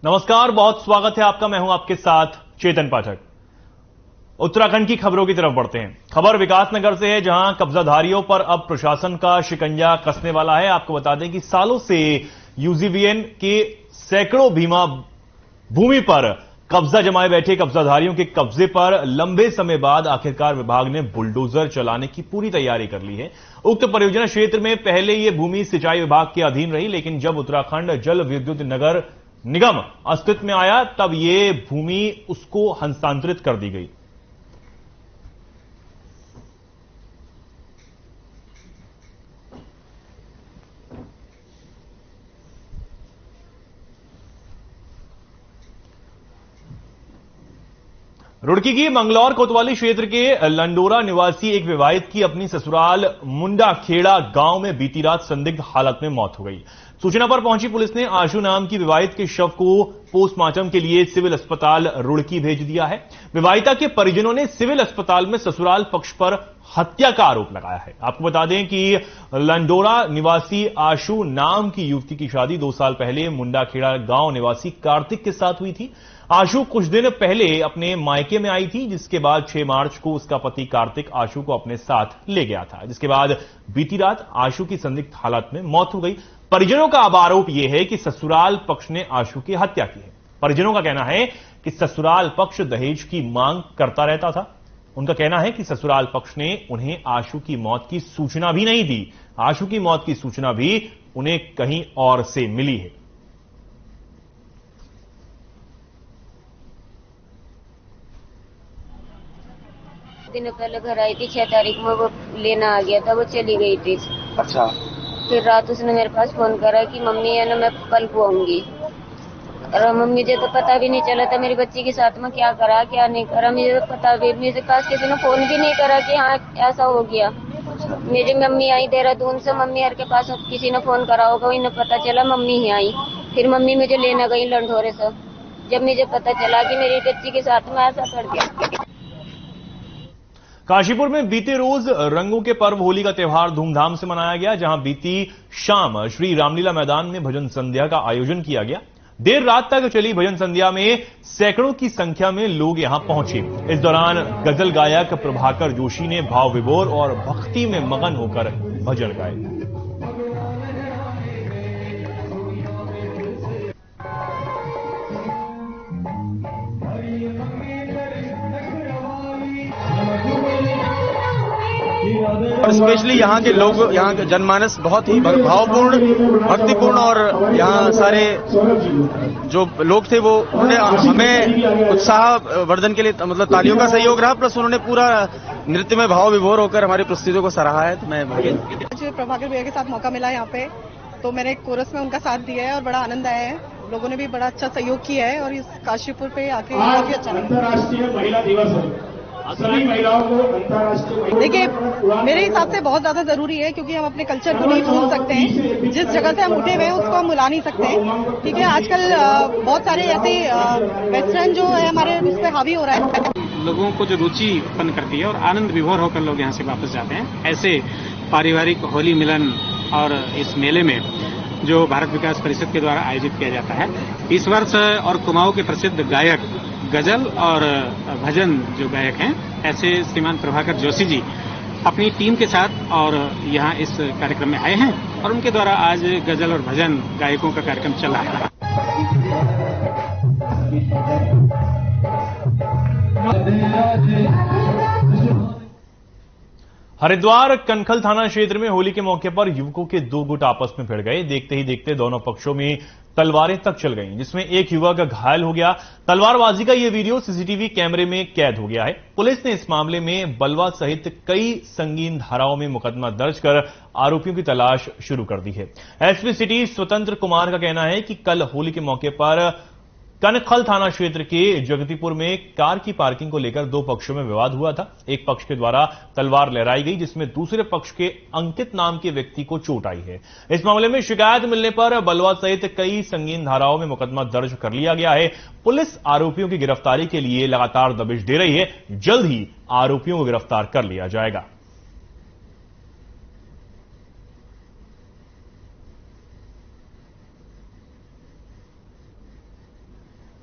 नमस्कार, बहुत स्वागत है आपका। मैं हूं आपके साथ चेतन पाठक। उत्तराखंड की खबरों की तरफ बढ़ते हैं। खबर विकासनगर से है, जहां कब्जाधारियों पर अब प्रशासन का शिकंजा कसने वाला है। आपको बता दें कि सालों से यूजीवीएन के सैकड़ों बीमा भूमि पर कब्जा जमाए बैठे कब्जाधारियों के कब्जे पर लंबे समय बाद आखिरकार विभाग ने बुलडोजर चलाने की पूरी तैयारी कर ली है। उक्त परियोजना क्षेत्र में पहले यह भूमि सिंचाई विभाग के अधीन रही, लेकिन जब उत्तराखंड जल विद्युत नगर निगम अस्तित्व में आया तब यह भूमि उसको हस्तांतरित कर दी गई। रुड़की की मंगलौर कोतवाली क्षेत्र के लंडोरा निवासी एक विवाहित की अपनी ससुराल मुंडाखेड़ा गांव में बीती रात संदिग्ध हालत में मौत हो गई। सूचना पर पहुंची पुलिस ने आशु नाम की विवाहित के शव को पोस्टमार्टम के लिए सिविल अस्पताल रुड़की भेज दिया है। विवाहिता के परिजनों ने सिविल अस्पताल में ससुराल पक्ष पर हत्या का आरोप लगाया है। आपको बता दें कि लंडोरा निवासी आशु नाम की युवती की शादी 2 साल पहले मुंडाखेड़ा गांव निवासी कार्तिक के साथ हुई थी। आशु कुछ दिन पहले अपने मायके में आई थी, जिसके बाद 6 मार्च को उसका पति कार्तिक आशु को अपने साथ ले गया था, जिसके बाद बीती रात आशु की संदिग्ध हालत में मौत हो गई। परिजनों का अब आरोप यह है कि ससुराल पक्ष ने आशु की हत्या की है। परिजनों का कहना है कि ससुराल पक्ष दहेज की मांग करता रहता था। उनका कहना है कि ससुराल पक्ष ने उन्हें आशु की मौत की सूचना भी नहीं दी। आशु की मौत की सूचना भी उन्हें कहीं और से मिली है। दिन पहले घर आई थी, 6 तारीख में वो लेना आ गया था, वो चली गई थी। अच्छा। फिर रात उसने मेरे पास फोन करा कि मम्मी है ना, मैं कल को आऊंगी। और मम्मी मुझे तो पता भी नहीं चला था मेरी बच्ची के साथ में क्या करा क्या नहीं करा, मुझे तो पता भी। मेरे पास किसी ने फोन भी नहीं करा कि हाँ ऐसा हो गया। मेरी मम्मी आई देहरादून से, मम्मी हर के पास किसी ने फोन करा होगा, इन्हें पता चला, मम्मी ही आई। फिर मम्मी मुझे लेना गई लंढोरे से, जब मुझे पता चला कि मेरी बच्ची के साथ में ऐसा कर दिया। काशीपुर में बीते रोज रंगों के पर्व होली का त्यौहार धूमधाम से मनाया गया, जहां बीती शाम श्री रामलीला मैदान में भजन संध्या का आयोजन किया गया। देर रात तक चली भजन संध्या में सैकड़ों की संख्या में लोग यहां पहुंचे। इस दौरान गजल गायक प्रभाकर जोशी ने भाव विभोर और भक्ति में मगन होकर भजन गाए। और स्पेशली यहाँ के लोग, यहाँ के जनमानस बहुत ही भावपूर्ण, भक्तिपूर्ण, और यहाँ सारे जो लोग थे वो उन्होंने हमें उत्साह वर्धन के लिए मतलब तालियों का सहयोग रहा, प्लस उन्होंने पूरा नृत्य में भाव विभोर होकर हमारी प्रस्तुतियों को सराहा है। तो मैं मुझे प्रभाकर भैया के साथ मौका मिला यहाँ पे, तो मैंने कोरस में उनका साथ दिया है और बड़ा आनंद आया है। लोगों ने भी बड़ा अच्छा सहयोग किया है और इस काशीपुर पे आके काफी अच्छा लगा। अंतर्राष्ट्रीय महिला दिवस है, सभी महिलाओं को अंतर्राष्ट्रीय। देखिए, मेरे हिसाब से बहुत ज्यादा जरूरी है, क्योंकि हम अपने कल्चर को नहीं भूल सकते हैं। जिस जगह से हम उठे हुए हैं उसको हम भुला नहीं सकते हैं। ठीक है, आजकल बहुत सारे ऐसे वेस्टर्न जो है हमारे उस पर हावी हो रहा है। लोगों को जो रुचि उत्पन्न करती है और आनंद विभोर होकर लोग यहाँ से वापस जाते हैं। ऐसे पारिवारिक होली मिलन और इस मेले में जो भारत विकास परिषद के द्वारा आयोजित किया जाता है, इस वर्ष और कुमाऊं के प्रसिद्ध गायक, गजल और भजन जो गायक हैं, ऐसे श्रीमान प्रभाकर जोशी जी अपनी टीम के साथ और यहाँ इस कार्यक्रम में आए हैं और उनके द्वारा आज गजल और भजन गायकों का कार्यक्रम चल रहा है। हरिद्वार कनखल थाना क्षेत्र में होली के मौके पर युवकों के 2 गुट आपस में भिड़ गए। देखते ही देखते दोनों पक्षों में तलवारें तक चल गईं, जिसमें एक युवक घायल हो गया। तलवारबाजी का यह वीडियो सीसीटीवी कैमरे में कैद हो गया है। पुलिस ने इस मामले में बलवा सहित कई संगीन धाराओं में मुकदमा दर्ज कर आरोपियों की तलाश शुरू कर दी है। एसपी सिटी स्वतंत्र कुमार का कहना है कि कल होली के मौके पर कनखल थाना क्षेत्र के जगतीपुर में कार की पार्किंग को लेकर 2 पक्षों में विवाद हुआ था। एक पक्ष के द्वारा तलवार लहराई गई, जिसमें दूसरे पक्ष के अंकित नाम के व्यक्ति को चोट आई है। इस मामले में शिकायत मिलने पर बलवा सहित कई संगीन धाराओं में मुकदमा दर्ज कर लिया गया है। पुलिस आरोपियों की गिरफ्तारी के लिए लगातार दबिश दे रही है। जल्द ही आरोपियों को गिरफ्तार कर लिया जाएगा।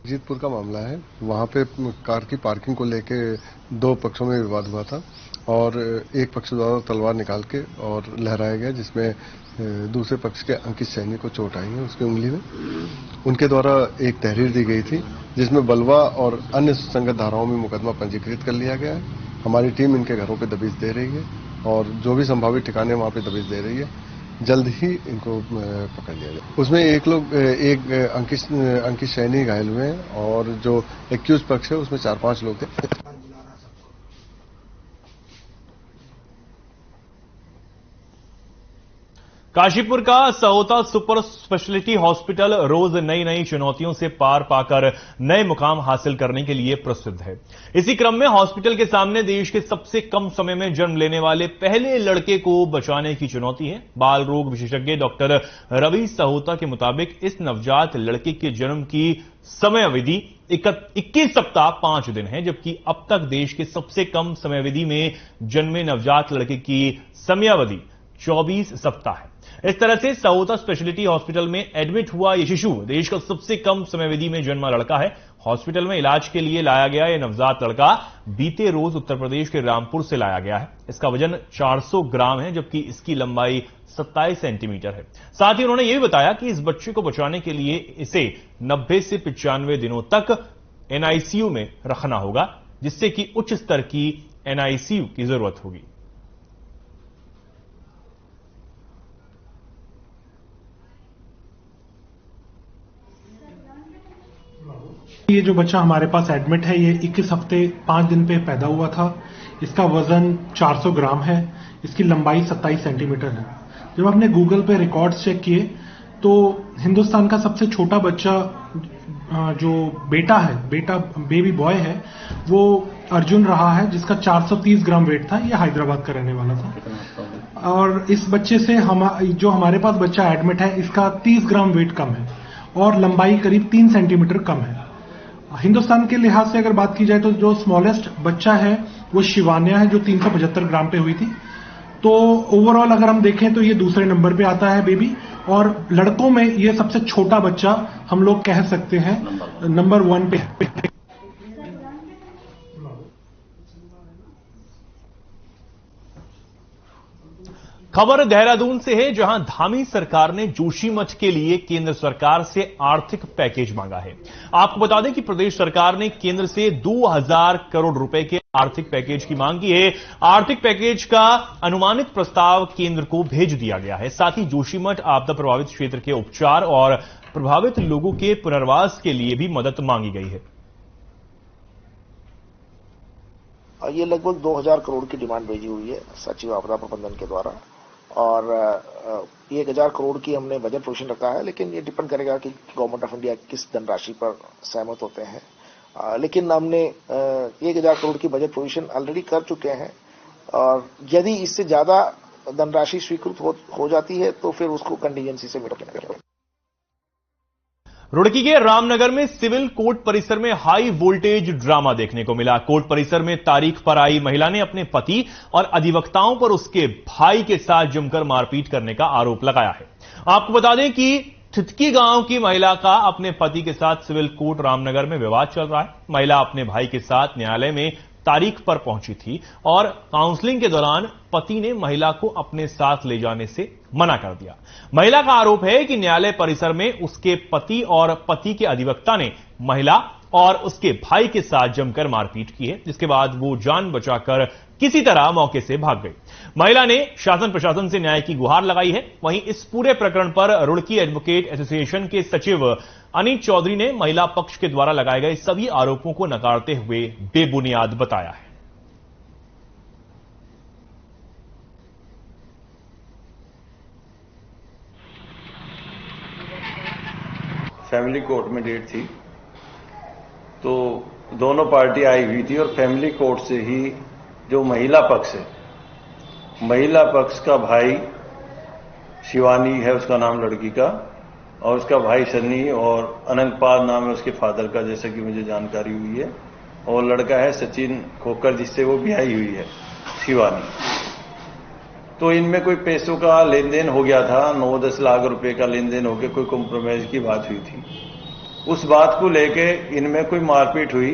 जीतपुर का मामला है। वहां पे कार की पार्किंग को लेके दो पक्षों में विवाद हुआ था और एक पक्ष द्वारा तलवार निकाल के और लहराया गया, जिसमें दूसरे पक्ष के अंकित सैनी को चोट आई है उसकी उंगली में। उनके द्वारा एक तहरीर दी गई थी जिसमें बलवा और अन्य सुसंगत धाराओं में मुकदमा पंजीकृत कर लिया गया है। हमारी टीम इनके घरों पर दबिश दे रही है और जो भी संभावित ठिकाने वहां पे दबिश दे रही है। जल्द ही इनको पकड़ लिया जाए। उसमें एक अंकित सैनी घायल हुए और जो एक्यूज पक्ष है उसमें 4-5 लोग थे। काशीपुर का सहोता सुपर स्पेशलिटी हॉस्पिटल रोज नई नई चुनौतियों से पार पाकर नए मुकाम हासिल करने के लिए प्रसिद्ध है। इसी क्रम में हॉस्पिटल के सामने देश के सबसे कम समय में जन्म लेने वाले पहले लड़के को बचाने की चुनौती है। बाल रोग विशेषज्ञ डॉक्टर रवि सहोता के मुताबिक इस नवजात लड़के के जन्म की समय अवधि 21 सप्ताह 5 दिन है, जबकि अब तक देश के सबसे कम समय अवधि में जन्मे नवजात लड़के की समयावधि 24 सप्ताह है। इस तरह से सहोता स्पेशलिटी हॉस्पिटल में एडमिट हुआ यह शिशु देश का सबसे कम समयावधि में जन्मा लड़का है। हॉस्पिटल में इलाज के लिए लाया गया यह नवजात लड़का बीते रोज उत्तर प्रदेश के रामपुर से लाया गया है। इसका वजन 400 ग्राम है, जबकि इसकी लंबाई 27 सेंटीमीटर है। साथ ही उन्होंने यह भी बताया कि इस बच्चे को बचाने के लिए इसे 90 से 95 दिनों तक एनआईसीयू में रखना होगा, जिससे कि उच्च स्तर की एनआईसीयू की जरूरत होगी। ये जो बच्चा हमारे पास एडमिट है ये 21 हफ्ते 5 दिन पे पैदा हुआ था। इसका वजन 400 ग्राम है। इसकी लंबाई 27 सेंटीमीटर है। जब आपने गूगल पे रिकॉर्ड्स चेक किए तो हिंदुस्तान का सबसे छोटा बच्चा जो बेबी बॉय है वो अर्जुन रहा है, जिसका 430 ग्राम वेट था। ये हैदराबाद का रहने वाला था। और इस बच्चे से जो हमारे पास बच्चा एडमिट है इसका 30 ग्राम वेट कम है और लंबाई करीब 3 सेंटीमीटर कम है। हिंदुस्तान के लिहाज से अगर बात की जाए तो जो स्मॉलेस्ट बच्चा है वो शिवान्या है, जो 375 ग्राम पे हुई थी। तो ओवरऑल अगर हम देखें तो ये दूसरे नंबर पे आता है बेबी, और लड़कों में ये सबसे छोटा बच्चा हम लोग कह सकते हैं नंबर 1 पे। खबर देहरादून से है, जहां धामी सरकार ने जोशीमठ के लिए केंद्र सरकार से आर्थिक पैकेज मांगा है। आपको बता दें कि प्रदेश सरकार ने केंद्र से 2000 करोड़ रुपए के आर्थिक पैकेज की मांग की है। आर्थिक पैकेज का अनुमानित प्रस्ताव केंद्र को भेज दिया गया है। साथ ही जोशीमठ आपदा प्रभावित क्षेत्र के उपचार और प्रभावित लोगों के पुनर्वास के लिए भी मदद मांगी गई है। ये लगभग 2000 करोड़ की डिमांड भेजी हुई है सचिव आपदा प्रबंधन के द्वारा, और 1000 करोड़ की हमने बजट प्रोविजन रखा है। लेकिन ये डिपेंड करेगा कि गवर्नमेंट ऑफ इंडिया किस धनराशि पर सहमत होते हैं। लेकिन हमने 1000 करोड़ की बजट प्रोविजन ऑलरेडी कर चुके हैं, और यदि इससे ज्यादा धनराशि स्वीकृत हो जाती है तो फिर उसको कंटीजेंसी से मिटाना पड़ेगा। रुड़की के रामनगर में सिविल कोर्ट परिसर में हाई वोल्टेज ड्रामा देखने को मिला। कोर्ट परिसर में तारीख पर आई महिला ने अपने पति और अधिवक्ताओं पर उसके भाई के साथ जमकर मारपीट करने का आरोप लगाया है। आपको बता दें कि ठिठकी गांव की महिला का अपने पति के साथ सिविल कोर्ट रामनगर में विवाद चल रहा है। महिला अपने भाई के साथ न्यायालय में तारीख पर पहुंची थी और काउंसलिंग के दौरान पति ने महिला को अपने साथ ले जाने से मना कर दिया। महिला का आरोप है कि न्यायालय परिसर में उसके पति और पति के अधिवक्ता ने महिला और उसके भाई के साथ जमकर मारपीट की है, जिसके बाद वो जान बचाकर किसी तरह मौके से भाग गई। महिला ने शासन प्रशासन से न्याय की गुहार लगाई है। वहीं इस पूरे प्रकरण पर रुड़की एडवोकेट एसोसिएशन के सचिव अनित चौधरी ने महिला पक्ष के द्वारा लगाए गए सभी आरोपों को नकारते हुए बेबुनियाद बताया है। फैमिली कोर्ट में डेट थी तो दोनों पार्टी आई हुई थी, और फैमिली कोर्ट से ही जो महिला पक्ष है, महिला पक्ष का भाई शिवानी है उसका नाम लड़की का, और उसका भाई सन्नी और अनंतपाल नाम है उसके फादर का, जैसा कि मुझे जानकारी हुई है, और लड़का है सचिन खोकर जिससे वो ब्याही हुई है शिवानी। तो इनमें कोई पैसों का लेन देन हो गया था, 9-10 लाख रुपए का लेन देन होकर कोई कॉम्प्रोमाइज की बात हुई थी। उस बात को लेके इनमें कोई मारपीट हुई।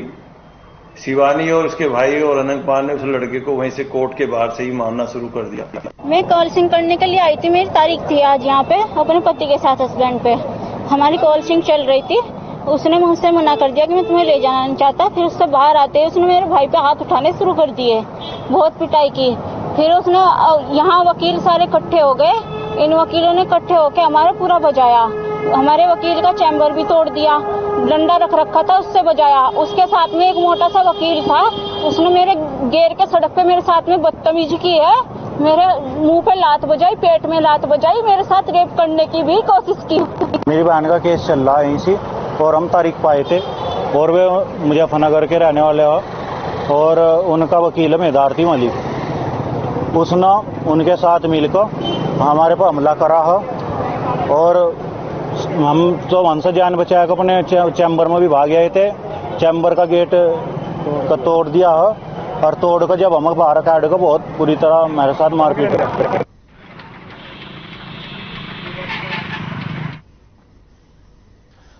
शिवानी और उसके भाई और अनंतपाल ने उस लड़के को वहीं से कोर्ट के बाहर से ही मारना शुरू कर दिया। मैं कॉल्सिंग करने के लिए आई थी, मेरी तारीख थी आज यहाँ पे अपने पति के साथ हस्बैंड पे। हमारी कॉल्सिंग चल रही थी, उसने मुझसे मना कर दिया कि मैं तुम्हें ले जाना नहीं चाहता। फिर उससे बाहर आते उसने मेरे भाई पे हाथ उठाने शुरू कर दिए, बहुत पिटाई की। फिर उसने यहाँ वकील सारे इकट्ठे हो गए, इन वकीलों ने इकट्ठे होकर हमारा पूरा बजाया। हमारे वकील का चैम्बर भी तोड़ दिया, डंडा रख रखा था उससे बजाया। उसके साथ में एक मोटा सा वकील था, उसने मेरे घेर के सड़क पे मेरे साथ में बदतमीजी की है, मेरे मुंह पे लात बजाई, पेट में लात बजाई, मेरे साथ रेप करने की भी कोशिश की। मेरी बहन का केस चल रहा है यहीं से और हम तारीख पाए थे और वे मुजफ्फरनगर के रहने वाले हैं और उनका वकील है मेदारती मलिक। उसने उनके साथ मिलकर हमारे पर हमला करा है और हम तो वहां से जान बचाया कर अपने चैम्बर में भी भाग गए थे। चैम्बर का गेट का तोड़ दिया है और तोड़ कर जब हम बाहर काट कर बहुत बुरी तरह मेरे साथ मारपीट है।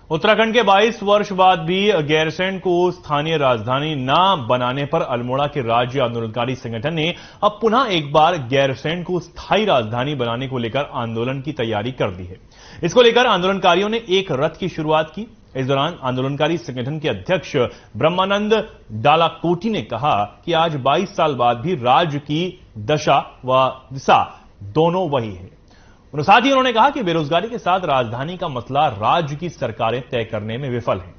उत्तराखंड के 22 वर्ष बाद भी गैरसैंण को स्थानीय राजधानी न बनाने पर अल्मोड़ा के राज्य आंदोलनकारी संगठन ने अब पुनः एक बार गैरसैंण को स्थायी राजधानी बनाने को लेकर आंदोलन की तैयारी कर दी है। इसको लेकर आंदोलनकारियों ने एक रथ की शुरुआत की। इस दौरान आंदोलनकारी संगठन के अध्यक्ष ब्रह्मानंद डालाकोटी ने कहा कि आज 22 साल बाद भी राज्य की दशा व दिशा दोनों वही है। साथ ही उन्होंने कहा कि बेरोजगारी के साथ राजधानी का मसला राज्य की सरकारें तय करने में विफल हैं।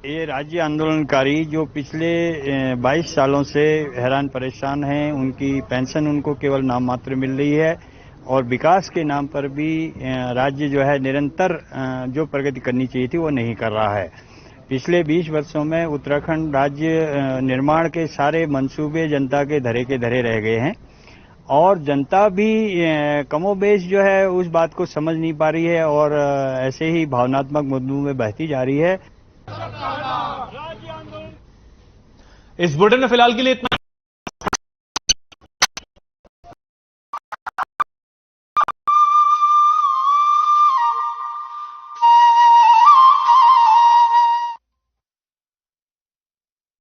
ये राज्य आंदोलनकारी जो पिछले 22 सालों से हैरान परेशान हैं, उनकी पेंशन उनको केवल नाम मात्र मिल रही है और विकास के नाम पर भी राज्य जो है निरंतर जो प्रगति करनी चाहिए थी वो नहीं कर रहा है। पिछले 20 वर्षों में उत्तराखंड राज्य निर्माण के सारे मंसूबे जनता के धरे रह गए हैं और जनता भी कमोबेश जो है उस बात को समझ नहीं पा रही है और ऐसे ही भावनात्मक मुद्दों में बहती जा रही है। इस बुलेटिन में फिलहाल के लिए इतना।